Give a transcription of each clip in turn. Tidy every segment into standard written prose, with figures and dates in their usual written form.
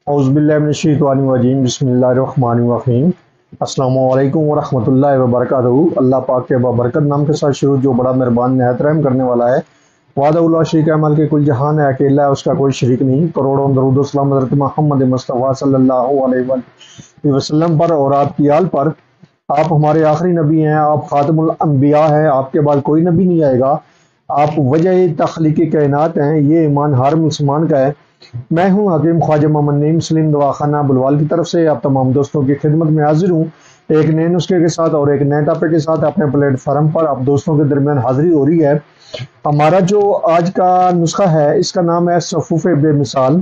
औज़ुबिल्लाहिमिनश्शैतानिर्रजीम बिस्मिल्लाहिर्रहमानिर्रहीम। अस्सलाम वालेकुम वरहमतुल्लाहि वबरकातुहू। अल्लाह पाक के बाबरकत नाम के साथ शुरू जो बड़ा मेहरबान निहायत रहम करने वाला है। वादा शरीक अमल के कुल जहान है, अकेला है, उसका कोई शरीक नहीं। करोड़ों दरूद सलाम हज़रत मोहम्मद मुस्तफ़ा सल्लल्लाहु अलैहि वसल्लम पर और आपकी आल पर। आप हमारे आखिरी नबी हैं, आप खातमुल अंबिया हैं, आपके बाद कोई नबी नहीं आएगा। आप वजह तख्लीक़ कायनात हैं, ये ईमान हर मुसलमान का है। मैं हूं हकीम ख्वाजा मोहम्मद नईम मुस्लिम दवाखाना बुलवाल की तरफ से आप तमाम दोस्तों की खिदमत में हाजिर हूं, एक नए नुस्खे के साथ और एक नए टॉपिक के साथ अपने प्लेटफार्म पर आप दोस्तों के दरमियान हाजिरी हो रही है। हमारा जो आज का नुस्खा है, इसका नाम है सफूफ बेमिसाल।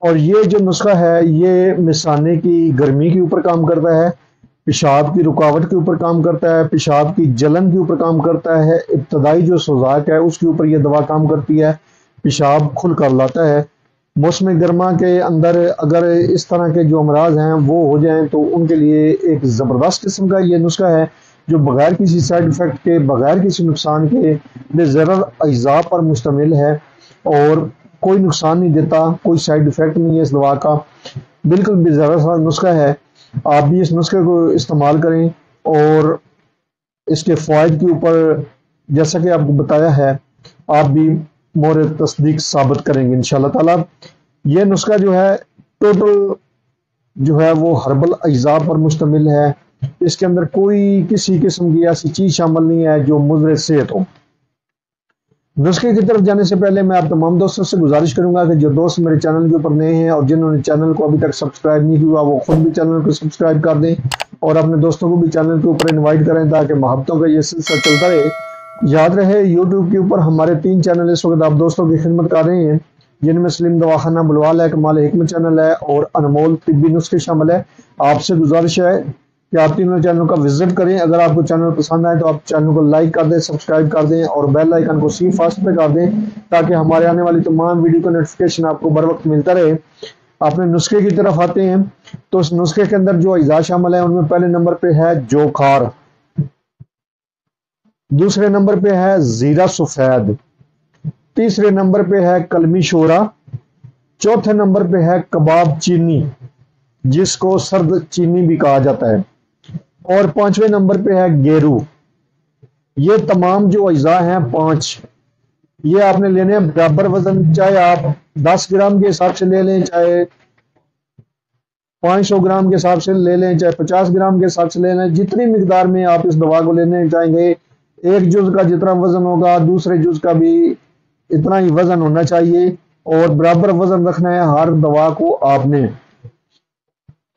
और ये जो नुस्खा है, ये मिसाने की गर्मी के ऊपर काम करता है, पेशाब की रुकावट के ऊपर काम करता है, पेशाब की जलन के ऊपर काम करता है, इब्तदाई जो सुजाक है उसके ऊपर ये दवा काम करती है, पेशाब खुल कर लाता है। मौसम गर्मा के अंदर अगर इस तरह के जो अमराज हैं वो हो जाएं तो उनके लिए एक ज़बरदस्त किस्म का ये नुस्खा है, जो बगैर किसी साइड इफ़ेक्ट के, बगैर किसी नुकसान के, बेज़रर अज़ा पर मुश्तमिल है और कोई नुकसान नहीं देता, कोई साइड इफ़ेक्ट नहीं है इस दवा का, बिल्कुल बेज़रर सा नुस्खा है। आप भी इस नुस्खे को इस्तेमाल करें और इसके फ़वाइद के ऊपर जैसा कि आपको बताया है, आप भी मोर तस्दीक साबित करेंगे इंशाअल्लाह ताला। ये नुस्खा जो है टोटल जो है वो हर्बल अज्जा पर मुश्तमिल है। इसके अंदर कोई किसी किस्म की ऐसी चीज शामिल नहीं है जो मुज़र सेहत हो। नुस्खे की तरफ जाने से पहले मैं आप तमाम दोस्तों से गुजारिश करूंगा कि जो दोस्त मेरे चैनल के ऊपर नए हैं और जिन्होंने चैनल को अभी तक सब्सक्राइब नहीं किया, वो खुद भी चैनल को सब्सक्राइब कर दें और अपने दोस्तों को भी चैनल के ऊपर इन्वाइट करें ताकि मोहब्बतों का ये सिलसिला चलता रहे। याद रहे, यूट्यूब के ऊपर हमारे 3 चैनल इस वक्त आप दोस्तों की खिदमत कर रहे हैं, जिनमें मुस्लिम दवाखाना बुलवाल है, कमाल हिकमत चैनल है और अनमोल तिब्बी नुस्खे शामिल है। आपसे गुजारिश है कि आप तीनों चैनल का विजिट करें। अगर आपको चैनल पसंद आए तो आप चैनल को लाइक कर दें, सब्सक्राइब कर दें और बेल आइकन को सी फास्ट पे कर दें ताकि हमारे आने वाली तमाम वीडियो का नोटिफिकेशन आपको बर वक्त मिलता रहे। अपने नुस्खे की तरफ आते हैं तो इस नुस्खे के अंदर जो अज्जा शामिल है उनमें पहले नंबर पे है जोखार, दूसरे नंबर पे है जीरा सफेद, तीसरे नंबर पे है कलमी शोरा, चौथे नंबर पे है कबाब चीनी जिसको सर्द चीनी भी कहा जाता है, और 5वें नंबर पे है गेरू। ये तमाम जो अज्जा हैं 5, ये आपने लेने हैं बराबर वजन, चाहे आप 10 ग्राम के हिसाब से ले लें, चाहे 500 ग्राम के हिसाब से ले लें, चाहे 50 ग्राम के हिसाब से ले लें। जितनी मिकदार में आप इस दवा को लेने चाहेंगे, एक जुज का जितना वजन होगा दूसरे जुज का भी इतना ही वजन होना चाहिए और बराबर वजन रखना है हर दवा को।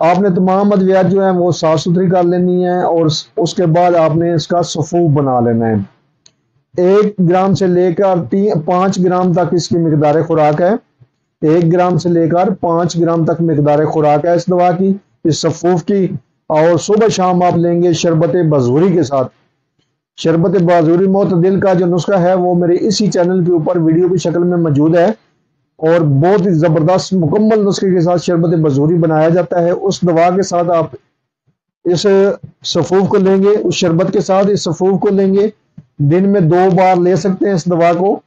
आपने तमाम अद्वियात जो है वो साफ सुथरी कर लेनी है और उसके बाद आपने इसका सफूफ बना लेना है। 1 ग्राम से लेकर 5 ग्राम तक इसकी मिकदार खुराक है। 1 ग्राम से लेकर 5 ग्राम तक मिकदार खुराक है इस दवा की, इस सफूफ की। और सुबह शाम आप लेंगे शरबत बजूरी के साथ। शरबत बाजूरी मोतदिल का जो नुस्खा है वो मेरे इसी चैनल के ऊपर वीडियो की शक्ल में मौजूद है और बहुत ही ज़बरदस्त मुकम्मल नुस्खे के साथ शरबत बाजूरी बनाया जाता है। उस दवा के साथ आप इस सफूफ को लेंगे, उस शरबत के साथ इस सफूफ को लेंगे। दिन में 2 बार ले सकते हैं इस दवा को,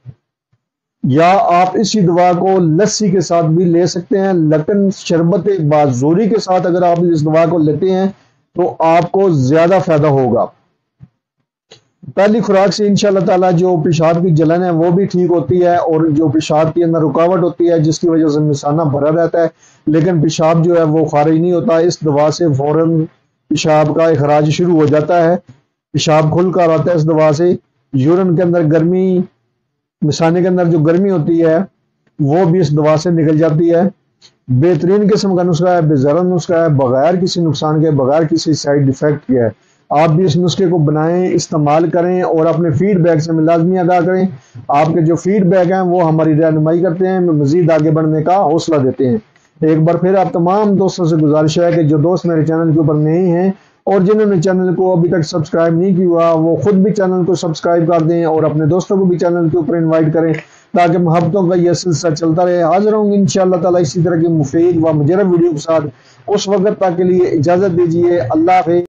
या आप इसी दवा को लस्सी के साथ भी ले सकते हैं। लेकिन शरबत बाजूरी के साथ अगर आप इस दवा को लेते हैं तो आपको ज़्यादा फायदा होगा। पहली खुराक से इंशाअल्लाह ताला जो पेशाब की जलन है वो भी ठीक होती है और जो पेशाब के अंदर रुकावट होती है जिसकी वजह से मिसाना भरा रहता है लेकिन पेशाब जो है वो खारिज नहीं होता, इस दवा से फौरन पेशाब का इखराज शुरू हो जाता है, पेशाब खुल कर आता है इस दवा से। यूरिन के अंदर गर्मी, मिसाने के अंदर जो गर्मी होती है वो भी इस दवा से निकल जाती है। बेहतरीन किस्म का नुस्खा है, बेज़रर नुस्खा है, बगैर किसी नुकसान के, बगैर किसी साइड इफेक्ट के है। आप भी इस नुस्खे को बनाएं, इस्तेमाल करें और अपने फीडबैक से लाजमी आगाह करें। आपके जो फीडबैक हैं वो हमारी रहनुमाई करते हैं, मजीद आगे बढ़ने का हौसला देते हैं। एक बार फिर आप तमाम दोस्तों से गुजारिश है कि जो दोस्त मेरे चैनल के ऊपर नए हैं और जिन्होंने चैनल को अभी तक सब्सक्राइब नहीं किया वो खुद भी चैनल को सब्सक्राइब कर दें और अपने दोस्तों को भी चैनल के ऊपर इन्वाइट करें ताकि मोहब्बतों का यह सिलसिला चलता रहे। हाजिर होंगे इंशाअल्लाह ताला इसी तरह की मुफीद व मुजरब वीडियो के साथ। उस वक्त तक के लिए इजाज़त दीजिए। अल्लाह हाफ़िज़।